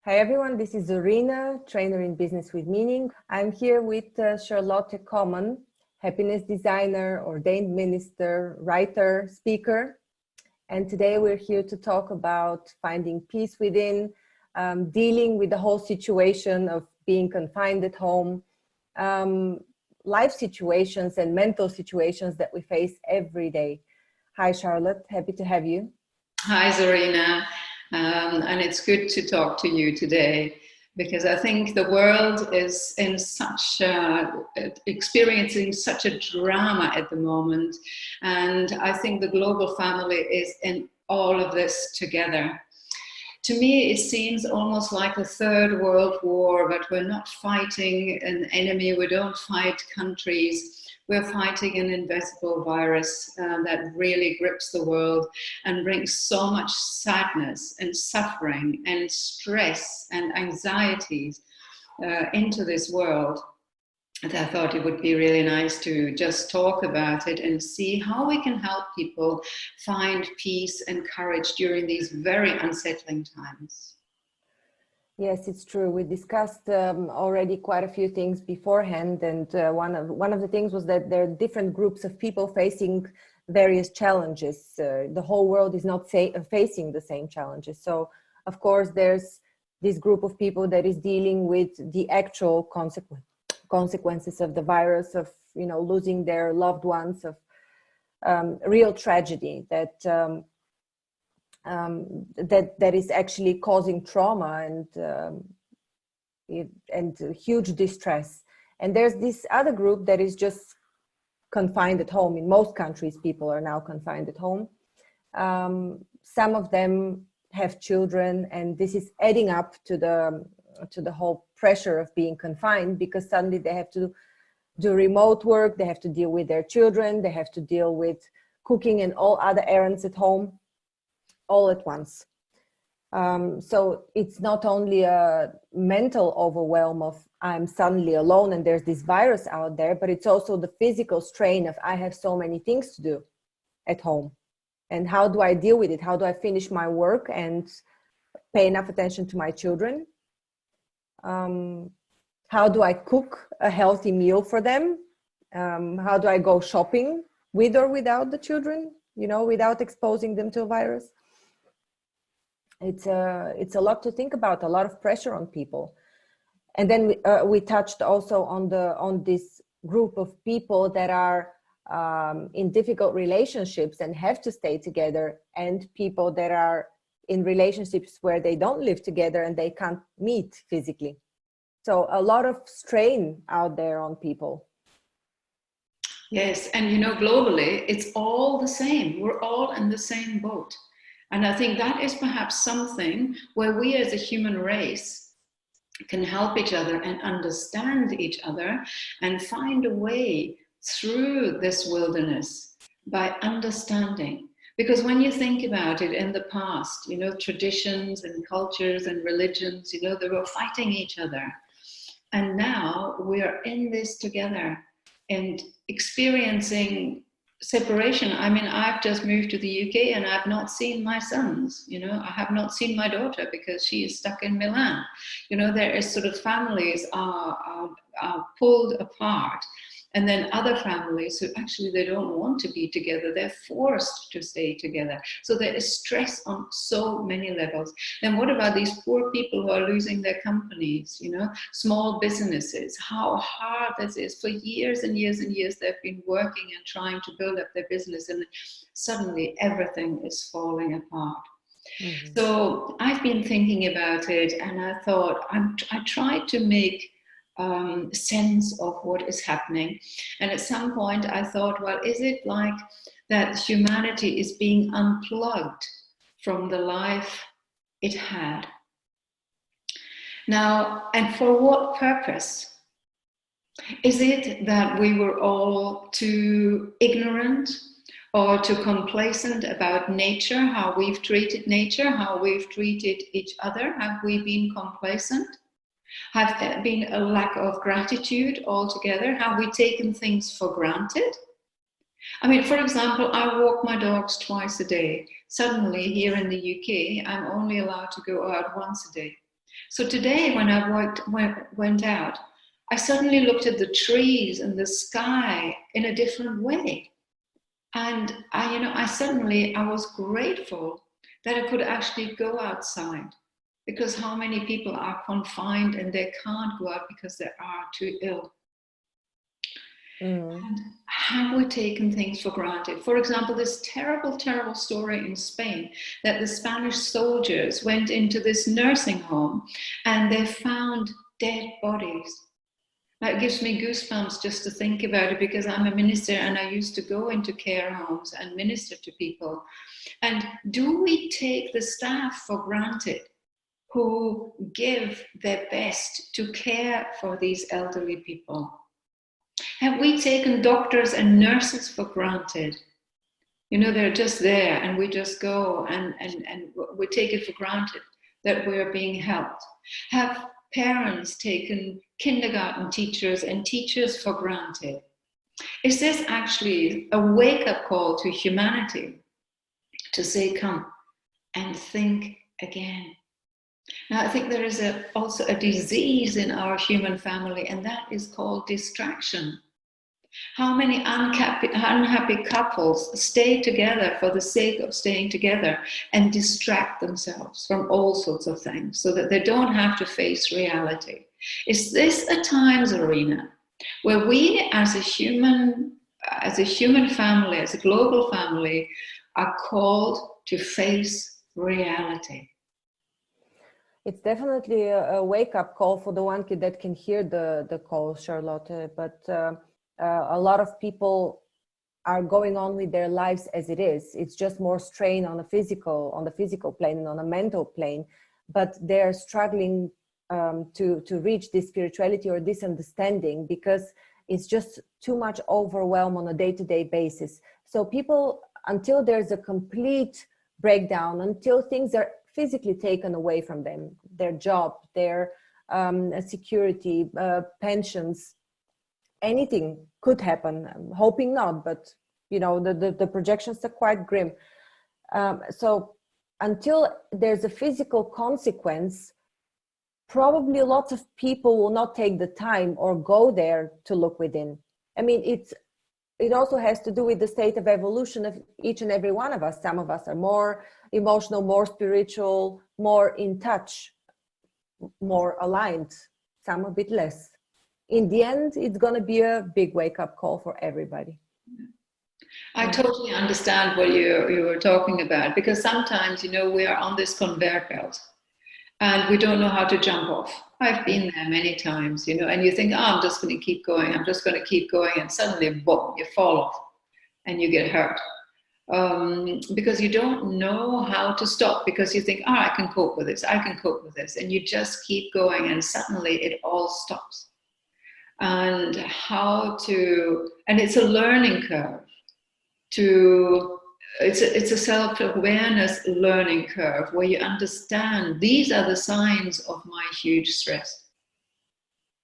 Hi everyone, this is Zorina, trainer in business with meaning. I'm here with Charlotte Common, happiness designer, ordained minister, writer, speaker. And today we're here to talk about finding peace within, dealing with the whole situation of being confined at home, life situations and mental situations that we face every day. Hi Charlotte, happy to have you. Hi Zorina. And it's good to talk to you today because I think the world is in such experiencing such a drama at the moment, and I think the global family is in all of this together. To me, it seems almost like a third world war, but we're not fighting an enemy. We don't fight countries. We're fighting an invisible virus that really grips the world and brings so much sadness and suffering and stress and anxieties into this world. And I thought it would be really nice to just talk about it and see how we can help people find peace and courage during these very unsettling times. Yes, it's true. We discussed already quite a few things beforehand, and one of the things was that there are different groups of people facing various challenges. The whole world is not facing the same challenges. So, of course, there's this group of people that is dealing with the actual consequences of the virus, of losing their loved ones, of real tragedy that. That is actually causing trauma and huge distress. And there's this other group that is just confined at home. In most countries, people are now confined at home. Some of them have children, and this is adding up to the whole pressure of being confined, because suddenly they have to do remote work, they have to deal with their children, they have to deal with cooking and all other errands at home, all at once. So it's not only a mental overwhelm of I'm suddenly alone and there's this virus out there, but it's also the physical strain of I have so many things to do at home. And how do I deal with it? How do I finish my work and pay enough attention to my children? How do I cook a healthy meal for them? How do I go shopping with or without the children, without exposing them to a virus? It's a lot to think about, a lot of pressure on people. And then we touched also on this group of people that are in difficult relationships and have to stay together, and people that are in relationships where they don't live together and they can't meet physically. So a lot of strain out there on people. Yes, and globally, it's all the same. We're all in the same boat. And I think that is perhaps something where we as a human race can help each other and understand each other and find a way through this wilderness by understanding. Because when you think about it, in the past, traditions and cultures and religions, they were fighting each other. And now we are in this together and experiencing separation. I mean, I've just moved to the UK and I've not seen my sons. I have not seen my daughter because she is stuck in Milan. There is sort of families are pulled apart. And then other families who actually they don't want to be together, they're forced to stay together. So there is stress on so many levels. Then what about these poor people who are losing their companies, small businesses? How hard this is. For years and years and years, they've been working and trying to build up their business, and suddenly everything is falling apart. Mm-hmm. So I've been thinking about it, and I thought I tried to make sense of what is happening. And at some point I thought, well, is it like that humanity is being unplugged from the life it had? Now, and for what purpose? Is it that we were all too ignorant or too complacent about nature, how we've treated nature, how we've treated each other? Have we been complacent? Have there been a lack of gratitude altogether? Have we taken things for granted? I mean, for example, I walk my dogs twice a day. Suddenly, here in the UK, I'm only allowed to go out once a day. So today when I went out, I suddenly looked at the trees and the sky in a different way. And I was grateful that I could actually go outside, because how many people are confined and they can't go out because they are too ill. Mm. And have we taken things for granted? For example, this terrible, terrible story in Spain that the Spanish soldiers went into this nursing home and they found dead bodies. That gives me goosebumps just to think about it, because I'm a minister and I used to go into care homes and minister to people. And do we take the staff for granted who give their best to care for these elderly people? Have we taken doctors and nurses for granted? You know, they're just there and we just go and we take it for granted that we're being helped. Have parents taken kindergarten teachers and teachers for granted? Is this actually a wake-up call to humanity to say, come and think again? Now, I think there is also a disease in our human family, and that is called distraction. How many unhappy couples stay together for the sake of staying together and distract themselves from all sorts of things so that they don't have to face reality? Is this a time, Zorina, where we as a human family, as a global family, are called to face reality? It's definitely a wake-up call for the one kid that can hear the call, Charlotte. But a lot of people are going on with their lives as it is. It's just more strain on the physical plane and on a mental plane, but they're struggling to reach this spirituality or this understanding, because it's just too much overwhelm on a day-to-day basis. So people, until there's a complete breakdown, until things are physically taken away from them, their job, their security, pensions, anything could happen. I'm hoping not, but you know, the projections are quite grim. So until there's a physical consequence, probably lots of people will not take the time or go there to look within. I mean, it also has to do with the state of evolution of each and every one of us. Some of us are more emotional, more spiritual, more in touch, more aligned, some a bit less. In the end, it's going to be a big wake-up call for everybody. I totally understand what you were talking about, because sometimes, you know, we are on this conveyor belt and we don't know how to jump off. I've been there many times, you know, and you think, oh, I'm just going to keep going. I'm just going to keep going. And suddenly, boom, you fall off and you get hurt. Because you don't know how to stop, because you think, oh, I can cope with this. I can cope with this. And you just keep going and suddenly it all stops. And and it's a learning curve. It's a self-awareness learning curve where you understand these are the signs of my huge stress.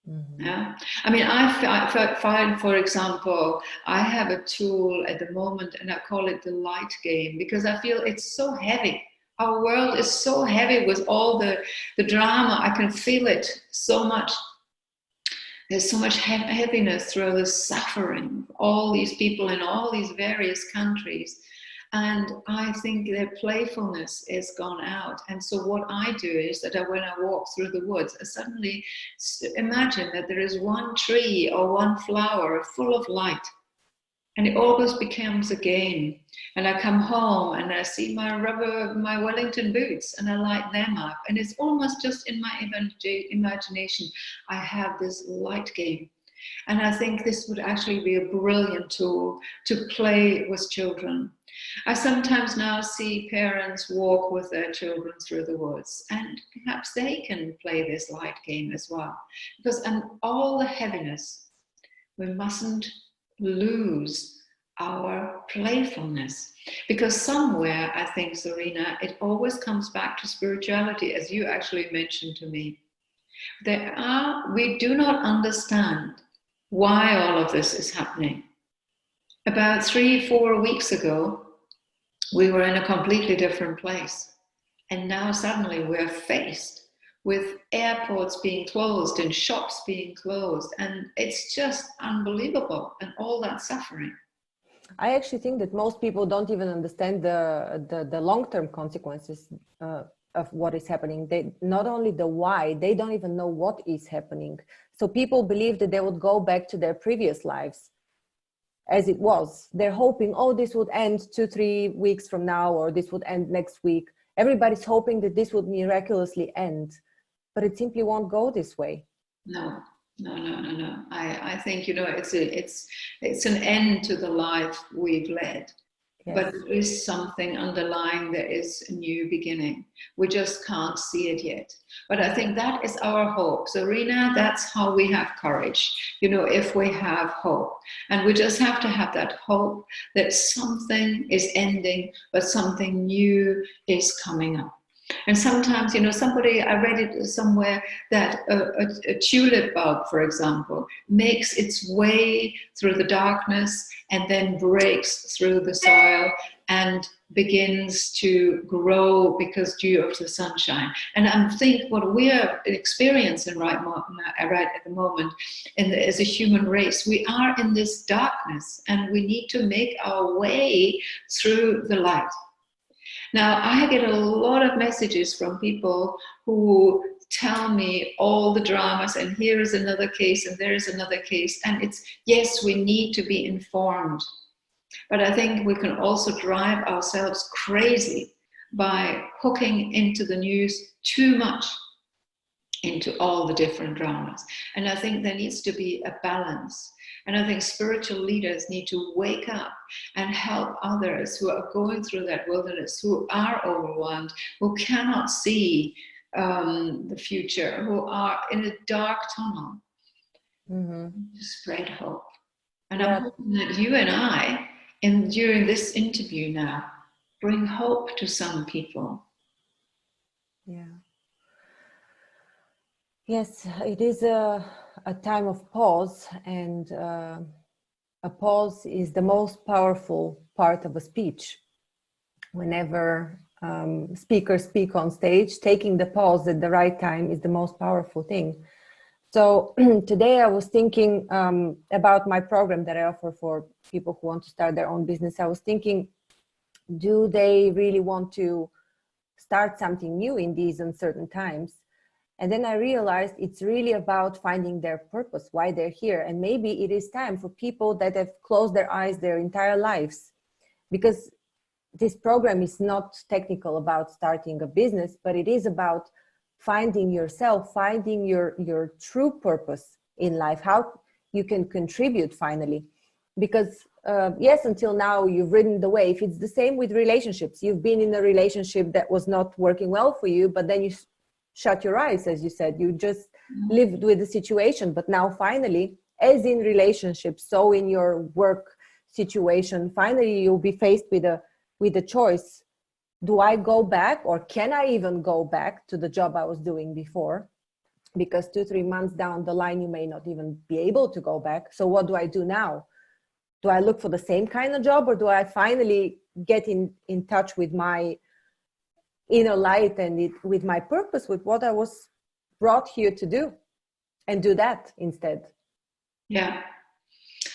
Mm-hmm. Yeah, I mean, I find, for example, I have a tool at the moment and I call it the light game, because I feel it's so heavy. Our world is so heavy with all the drama. I can feel it so much. There's so much heaviness through the suffering of all these people in all these various countries. And I think their playfulness is gone out. And so what I do is that when I walk through the woods, I suddenly imagine that there is one tree or one flower full of light. And it always becomes a game. And I come home and I see my Wellington boots and I light them up. And it's almost just in my imagination, I have this light game. And I think this would actually be a brilliant tool to play with children. I sometimes now see parents walk with their children through the woods, and perhaps they can play this light game as well. Because all the heaviness, we mustn't lose our playfulness, because somewhere, I think, Zorina, it always comes back to spirituality, as you actually mentioned to me. We do not understand why all of this is happening. About 3-4 weeks ago, we were in a completely different place, and now suddenly we're faced with airports being closed and shops being closed. And it's just unbelievable, and all that suffering. I actually think that most people don't even understand the long-term consequences of what is happening. They not only the why, they don't even know what is happening. So people believe that they would go back to their previous lives as it was. They're hoping, oh, this would end 2-3 weeks from now, or this would end next week. Everybody's hoping that this would miraculously end, but it simply won't go this way. No. I think, it's an end to the life we've led. Yes. But there is something underlying. There is a new beginning. We just can't see it yet. But I think that is our hope. Zorina, that's how we have courage, if we have hope. And we just have to have that hope that something is ending, but something new is coming up. And sometimes, I read it somewhere that a tulip bulb, for example, makes its way through the darkness and then breaks through the soil and begins to grow because due of the sunshine. And I think what we are experiencing right at the moment as a human race, we are in this darkness and we need to make our way through the light. Now, I get a lot of messages from people who tell me all the dramas, and here is another case, and there is another case. And it's, yes, we need to be informed. But I think we can also drive ourselves crazy by hooking into the news too much, into all the different dramas. And I think there needs to be a balance. And I think spiritual leaders need to wake up and help others who are going through that wilderness, who are overwhelmed, who cannot see the future, who are in a dark tunnel, to spread hope. And I'm hoping that you and I, during this interview now, bring hope to some people. Yeah. Yes, it is a time of pause, and a pause is the most powerful part of a speech. Whenever speakers speak on stage, taking the pause at the right time is the most powerful thing. So today I was thinking about my program that I offer for people who want to start their own business. I was thinking, do they really want to start something new in these uncertain times? And then I realized it's really about finding their purpose, why they're here. And maybe it is time for people that have closed their eyes their entire lives, because this program is not technical about starting a business, but it is about finding yourself, finding your true purpose in life, how you can contribute finally. Because yes, until now you've ridden the wave. It's the same with relationships. You've been in a relationship that was not working well for you, but then you shut your eyes, as you said. You just lived with the situation. But now finally, as in relationships, so in your work situation, finally you'll be faced with a choice. Do I go back, or can I even go back to the job I was doing before? Because 2-3 months down the line, you may not even be able to go back. So what do I do now? Do I look for the same kind of job, or do I finally get in touch with my inner light and with my purpose, with what I was brought here to do, and do that instead? Yeah.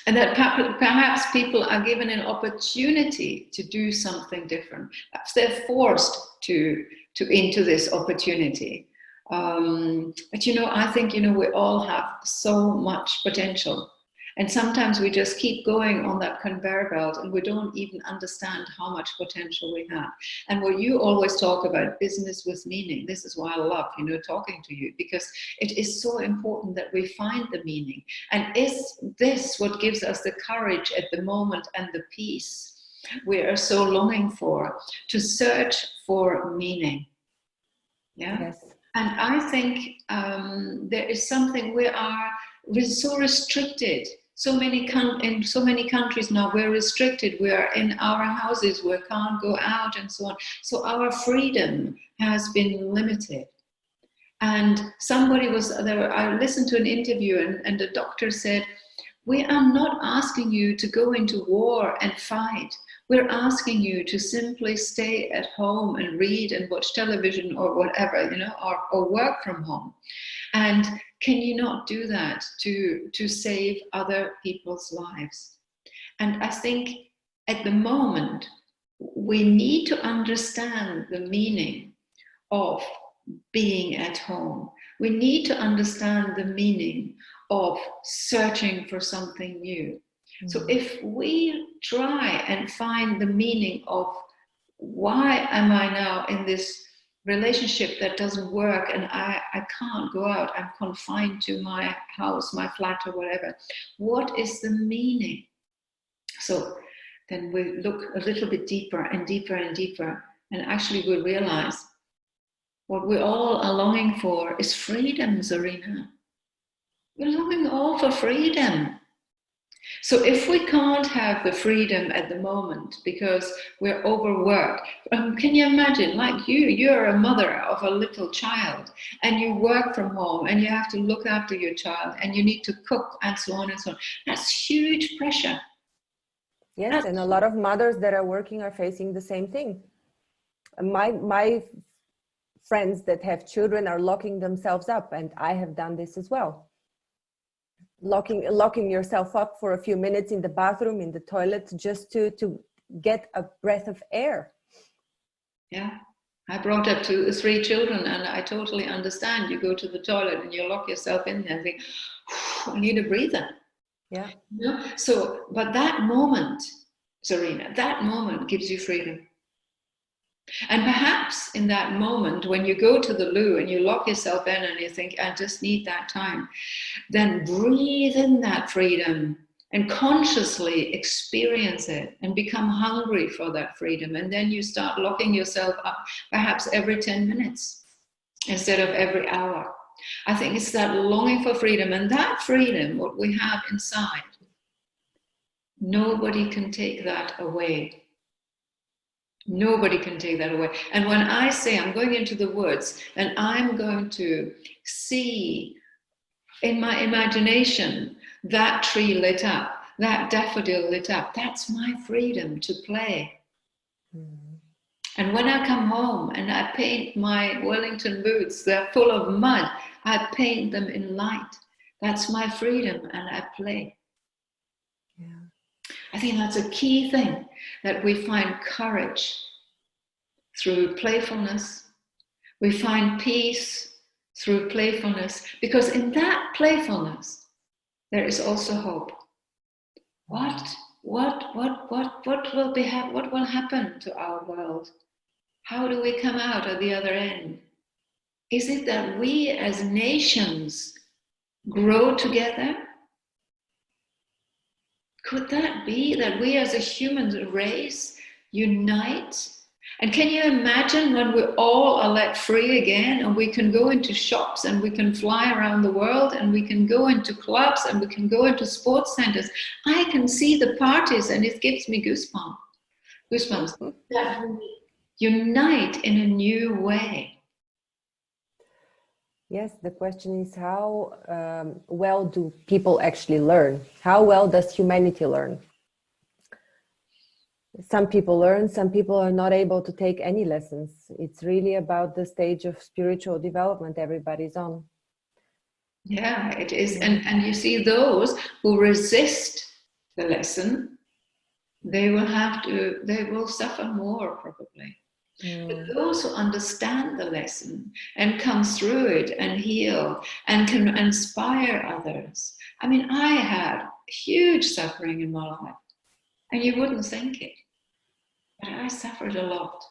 And that perhaps people are given an opportunity to do something different. Perhaps they're forced to into this opportunity. But I think we all have so much potential. And sometimes we just keep going on that conveyor belt and we don't even understand how much potential we have. And what you always talk about, business with meaning, this is why I love, talking to you, because it is so important that we find the meaning. And is this what gives us the courage at the moment and the peace we are so longing for, to search for meaning? Yeah. Yes. And I think there is something we're so restricted. In so many countries now, we're restricted. We are in our houses. We can't go out and so on. So our freedom has been limited. And somebody was there. I listened to an interview, and the doctor said, "We are not asking you to go into war and fight. We're asking you to simply stay at home and read and watch television or whatever, or work from home. And can you not do that to save other people's lives? And I think at the moment, we need to understand the meaning of being at home. We need to understand the meaning of searching for something new. So if we try and find the meaning of why am I now in this relationship that doesn't work and I can't go out, I'm confined to my house, my flat or whatever, what is the meaning? So then we look a little bit deeper and deeper and deeper, and actually we realize what we all are longing for is freedom, Zorina. We're longing all for freedom. So if we can't have the freedom at the moment because we're overworked, can you imagine, like you're a mother of a little child and you work from home and you have to look after your child and you need to cook and so on and so on. That's huge pressure. Yes, and a lot of mothers that are working are facing the same thing. My friends that have children are locking themselves up, and I have done this as well. Locking yourself up for a few minutes in the bathroom, in the toilet, just to get a breath of air. Yeah, I brought up 3 children, and I totally understand. You go to the toilet and you lock yourself in there and think, I need a breather. Yeah. So, but that moment, Zorina, that moment gives you freedom. And perhaps in that moment, when you go to the loo and you lock yourself in and you think, I just need that time, then breathe in that freedom and consciously experience it and become hungry for that freedom. And then you start locking yourself up, perhaps every 10 minutes instead of every hour. I think it's that longing for freedom, and that freedom, what we have inside, nobody can take that away. Nobody can take that away. And when I say I'm going into the woods and I'm going to see in my imagination that tree lit up, that daffodil lit up, that's my freedom to play. And when I come home and I paint my Wellington boots, they're full of mud, I paint them in light. That's my freedom, and I play. Yeah. I think that's a key thing, that we find courage through playfulness. We find peace through playfulness, because in that playfulness, there is also hope. What will happen to our world? How do we come out at the other end? Is it that we as nations grow together? Could that be that we as a human race unite? And can you imagine when we all are let free again and we can go into shops and we can fly around the world and we can go into clubs and we can go into sports centers? I can see the parties and it gives me goosebumps. That we unite in a new way. Yes, the question is how well do people actually learn? How well does humanity learn? Some people learn, some people are not able to take any lessons. It's really about the stage of spiritual development everybody's on. Yeah, it is. And you see, those who resist the lesson, they will suffer more probably. But those who understand the lesson and come through it and heal and can inspire others. I mean, I had huge suffering in my life, and you wouldn't think it. But I suffered a lot,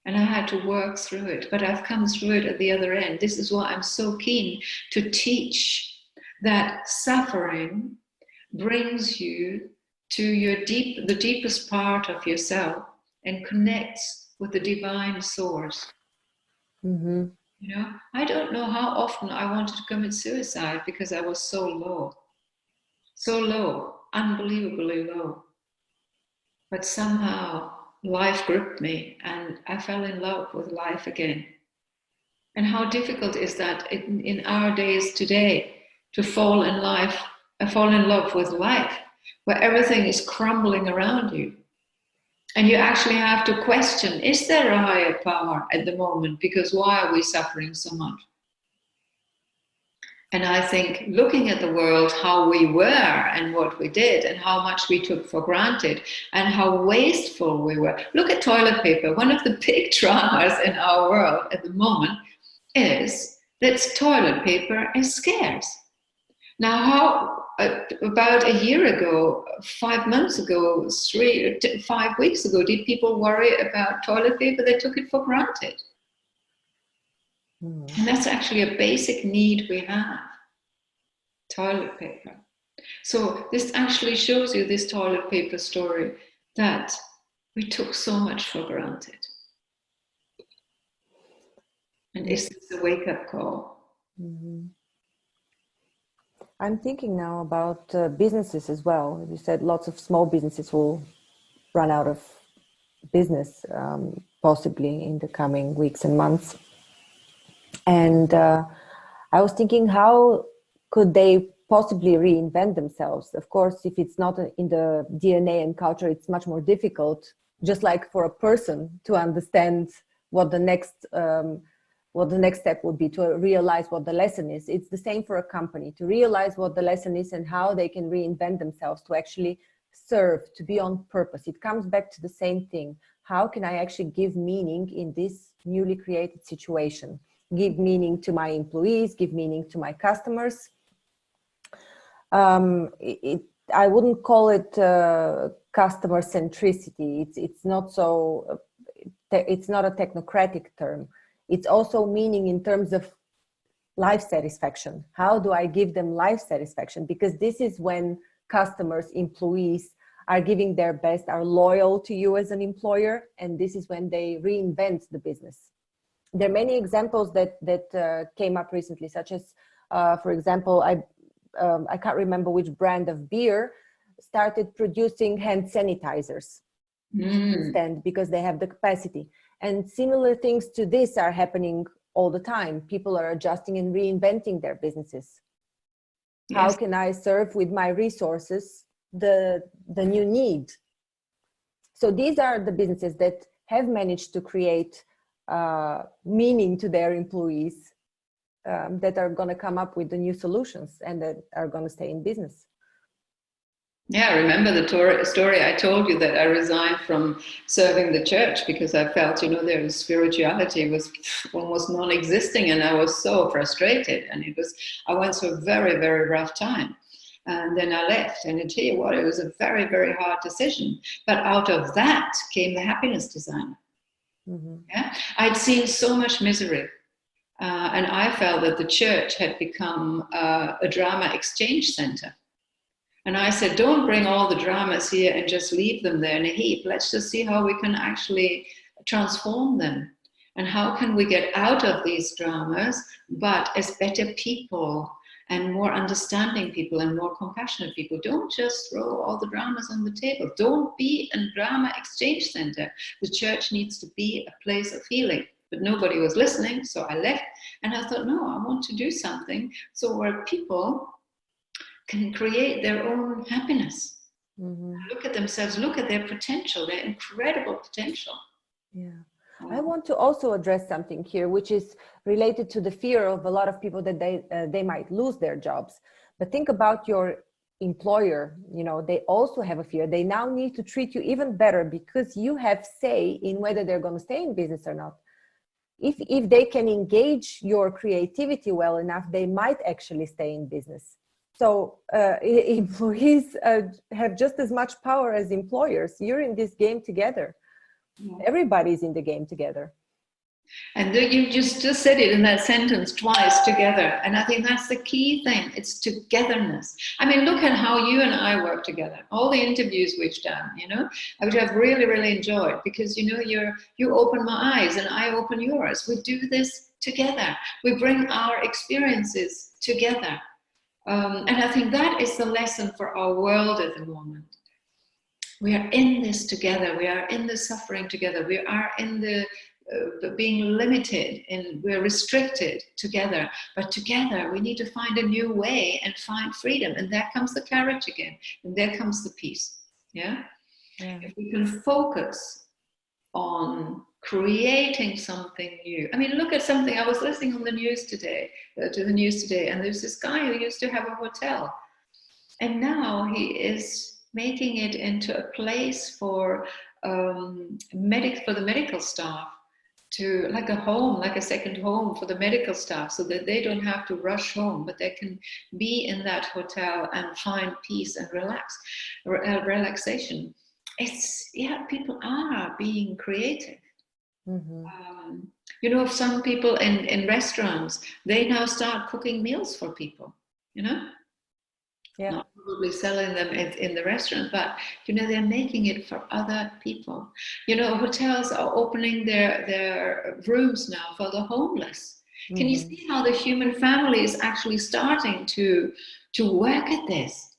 and I had to work through it. But I've come through it at the other end. This is why I'm so keen to teach that suffering brings you to the deepest part of yourself and connects with the divine source. Mm-hmm. You know, I don't know how often I wanted to commit suicide because I was so low, unbelievably low. But somehow life gripped me and I fell in love with life again. And how difficult is that in our days today to fall in love with life, where everything is crumbling around you. And you actually have to question, is there a higher power at the moment? Because why are we suffering so much? And I think looking at the world, how we were and what we did and how much we took for granted and how wasteful we were. Look at toilet paper. One of the big dramas in our world at the moment is that toilet paper is scarce. Now, how about a year ago, 5 months ago, 5 weeks ago, did people worry about toilet paper? They took it for granted. And that's actually a basic need we have, toilet paper. So this actually shows you, this toilet paper story, that we took so much for granted. And is this a wake-up call? Mm-hmm. I'm thinking now about businesses as well. You said lots of small businesses will run out of business, possibly in the coming weeks and months. And I was thinking, how could they possibly reinvent themselves? Of course, if it's not in the DNA and culture, it's much more difficult, just like for a person to understand what the next step would be, to realize what the lesson is. It's the same for a company, to realize what the lesson is and how they can reinvent themselves to actually serve, to be on purpose. It comes back to the same thing. How can I actually give meaning in this newly created situation? Give meaning to my employees, give meaning to my customers. I wouldn't call it customer centricity. It's not so. It's not a technocratic term. It's also meaning in terms of life satisfaction. How do I give them life satisfaction? Because this is when customers, employees are giving their best, are loyal to you as an employer, and this is when they reinvent the business. There are many examples that came up recently, such as, for example, I can't remember which brand of beer started producing hand sanitizers instead, because they have the capacity. And similar things to this are happening all the time. People are adjusting and reinventing their businesses. Yes. How can I serve with my resources the new need? So these are the businesses that have managed to create meaning to their employees, that are going to come up with the new solutions and that are going to stay in business. Yeah, I remember the story I told you, that I resigned from serving the church because I felt, their spirituality was almost non-existing, and I was so frustrated. And I went through a very, very rough time. And then I left, and I tell you what, it was a very, very hard decision. But out of that came the happiness designer. Mm-hmm. Yeah, I'd seen so much misery. And I felt that the church had become a drama exchange center. And I said, don't bring all the dramas here and just leave them there in a heap. Let's just see how we can actually transform them. And how can we get out of these dramas, but as better people and more understanding people and more compassionate people. Don't just throw all the dramas on the table. Don't be a drama exchange center. The church needs to be a place of healing. But nobody was listening, so I left. And I thought, no, I want to do something so where people can create their own happiness. Mm-hmm. Look at themselves, look at their potential, their incredible potential. Yeah. I want to also address something here, which is related to the fear of a lot of people that they might lose their jobs. But think about your employer. They also have a fear. They now need to treat you even better because you have say in whether they're going to stay in business or not. If they can engage your creativity well enough, they might actually stay in business. So employees have just as much power as employers. You're in this game together. Yeah. Everybody's in the game together. And you just said it in that sentence twice, together. And I think that's the key thing. It's togetherness. I mean, look at how you and I work together. All the interviews we've done, which I've really, really enjoyed, because, you open my eyes and I open yours. We do this together. We bring our experiences together. And I think that is the lesson for our world at the moment. We are in this together. We are in the suffering together. We are in the being limited, and we're restricted together. But together, we need to find a new way and find freedom. And there comes the courage again. And there comes the peace. Yeah. Yeah. If we can focus on creating something new. I mean, look at something. I was listening on the news today, to the news today, and there's this guy who used to have a hotel, and now he is making it into a place for for the medical staff, to like a home, like a second home for the medical staff, so that they don't have to rush home, but they can be in that hotel and find peace and relaxation. It's, yeah, people are being creative. You know, some people in restaurants, they now start cooking meals for people, you know, not probably selling them in the restaurant, but, you know, they're making it for other people. You know, hotels are opening their rooms now for the homeless. Can you see how the human family is actually starting to work at this?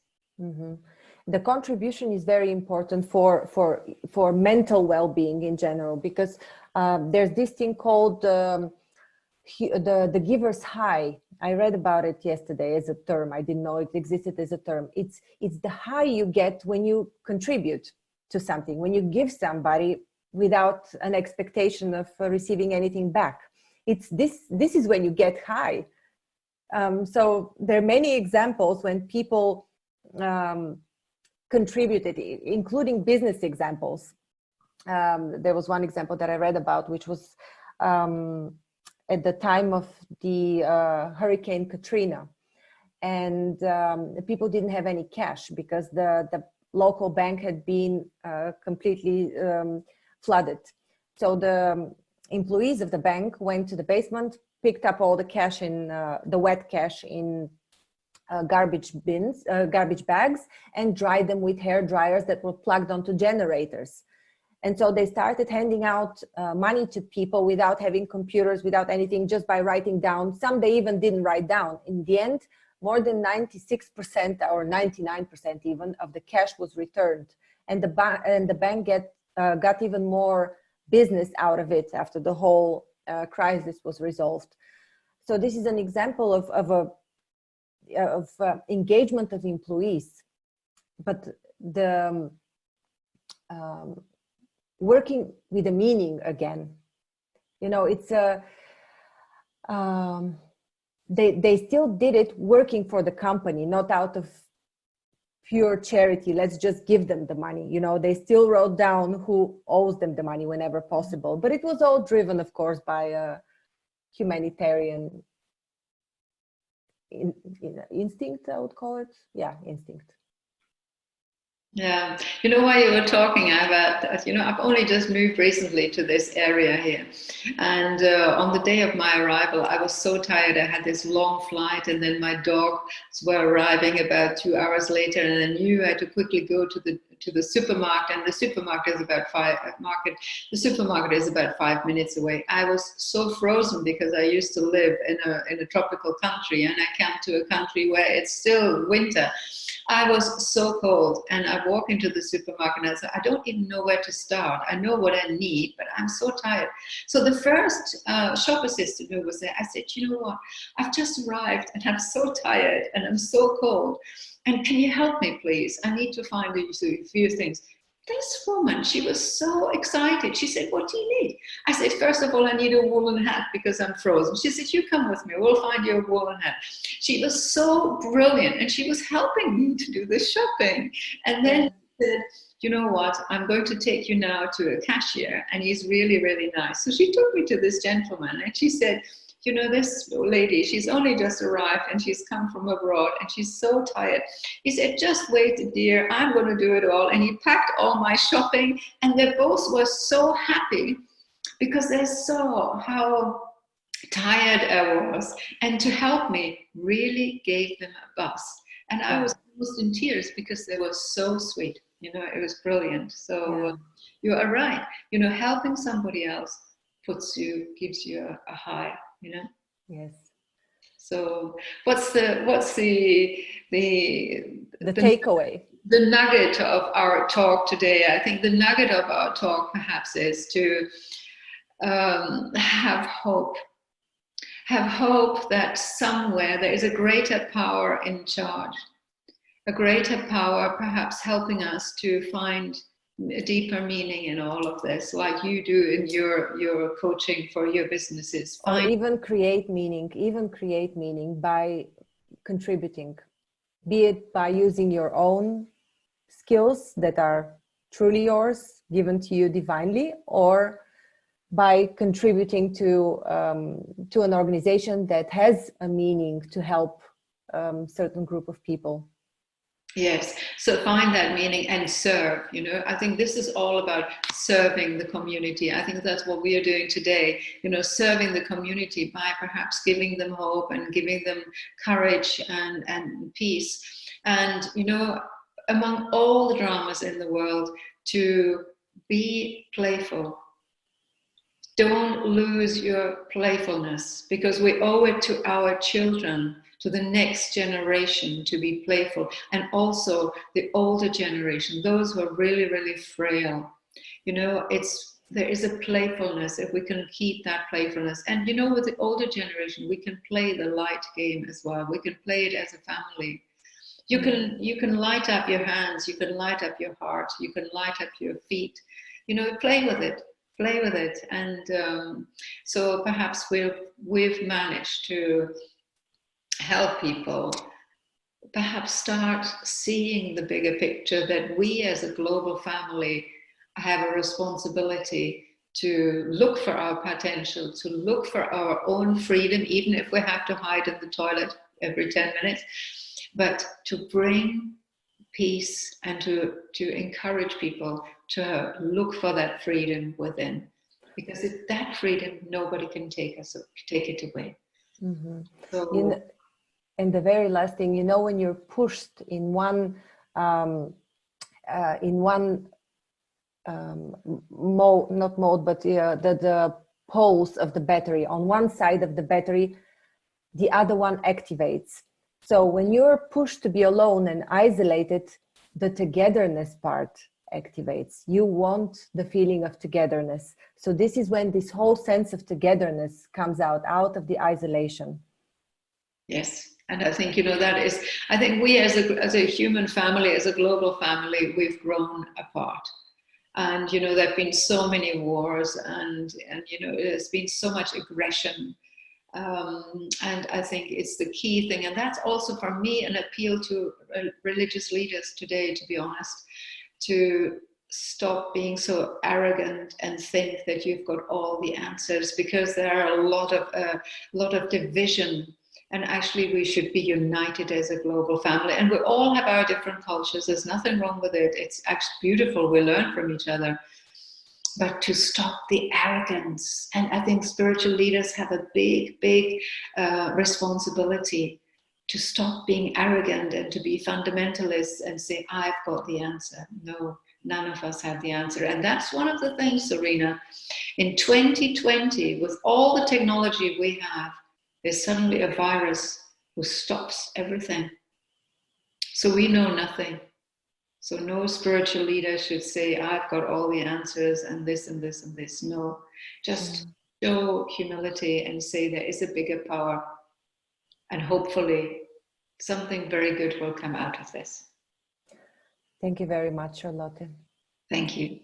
The contribution is very important for mental well-being in general, because there's this thing called the giver's high. I read about it yesterday as a term. I didn't know it existed as a term. It's the high you get when you contribute to something, when you give somebody without an expectation of receiving anything back. It's this is when you get high. So there are many examples when people contributed, including business examples. There was one example that I read about, which was at the time of the Hurricane Katrina, and people didn't have any cash because the local bank had been completely flooded. So the employees of the bank went to the basement, picked up all the cash in the wet cash in garbage bags, and dried them with hair dryers that were plugged onto generators. And so they started handing out money to people without having computers, without anything, just by writing down. Some they even didn't write down. In the end, more than 96% or 99% even of the cash was returned. And the bank got even more business out of it after the whole crisis was resolved. So this is an example of engagement of employees, but the working with a meaning again. You know, it's they still did it working for the company, not out of pure charity. Let's just give them the money. You know, they still wrote down who owes them the money whenever possible, but it was all driven, of course, by a humanitarian instinct, I would call it. Yeah, instinct. Yeah, you know, while you were talking, I've only just moved recently to this area here, and on the day of my arrival, I was so tired. I had this long flight, and then my dogs were arriving about 2 hours later, and I knew I had to quickly go to the supermarket, and the supermarket is about 5 minutes away. I was so frozen because I used to live in a tropical country, and I came to a country where it's still winter. I was so cold, and I walked into the supermarket and I said, I don't even know where to start. I know what I need, but I'm so tired. So the first shop assistant who was there, I said, you know what? I've just arrived and I'm so tired and I'm so cold. And can you help me, please? I need to find a few things. This woman, she was so excited. She said, what do you need? I said, first of all, I need a woolen hat because I'm frozen. She said, you come with me. We'll find you a woolen hat. She was so brilliant, and she was helping me to do the shopping. And then she said, you know what? I'm going to take you now to a cashier, and he's really, really nice. So she took me to this gentleman, and she said, you know, this lady, she's only just arrived and she's come from abroad and she's so tired. He said, just wait, dear, I'm going to do it all. And he packed all my shopping, and they both were so happy because they saw how tired I was, and to help me really gave them a bus. And I was almost in tears because they were so sweet. You know, it was brilliant. So you are right. You know, helping somebody else gives you a high. You know. Yes. So what's the takeaway? The nugget of our talk today? I think the nugget of our talk perhaps is to have hope. Have hope that somewhere there is a greater power in charge, a greater power perhaps helping us to find a deeper meaning in all of this, like you do in your coaching for your businesses. Or even create meaning by contributing, be it by using your own skills that are truly yours, given to you divinely, or by contributing to an organization that has a meaning to help certain group of people. Yes, so find that meaning and serve. I think this is all about serving the community. I think that's what we are doing today, serving the community by perhaps giving them hope and giving them courage and peace. And, among all the dramas in the world, to be playful. Don't lose your playfulness, because we owe it to our children, to the next generation, to be playful, and also the older generation, those who are really, really frail. There is a playfulness, if we can keep that playfulness. And with the older generation, we can play the light game as well. We can play it as a family. You can light up your hands, you can light up your heart, you can light up your feet. Play with it. And so perhaps we've managed to help people perhaps start seeing the bigger picture, that we as a global family have a responsibility to look for our potential, to look for our own freedom, even if we have to hide in the toilet every 10 minutes, but to bring peace and to encourage people to look for that freedom within, because that freedom, nobody can take it away. Mm-hmm. So, and the very last thing, when you're pushed in one not mode, but the poles of the battery, on one side of the battery, the other one activates. So when you're pushed to be alone and isolated, the togetherness part activates. You want the feeling of togetherness. So this is when this whole sense of togetherness comes out of the isolation. Yes. And I think, I think we as a human family, as a global family, we've grown apart. And, there have been so many wars and there's been so much aggression. And I think it's the key thing. And that's also, for me, an appeal to religious leaders today, to be honest, to stop being so arrogant and think that you've got all the answers, because there are a lot of division. And actually, we should be united as a global family. And we all have our different cultures. There's nothing wrong with it. It's actually beautiful. We learn from each other. But to stop the arrogance. And I think spiritual leaders have a big, big responsibility to stop being arrogant and to be fundamentalists and say, I've got the answer. No, none of us have the answer. And that's one of the things, Zorina, in 2020, with all the technology we have, there's suddenly a virus who stops everything. So we know nothing. So no spiritual leader should say, I've got all the answers and this and this and this. No, just show humility and say there is a bigger power, and hopefully something very good will come out of this. Thank you very much, Charlotte. Thank you.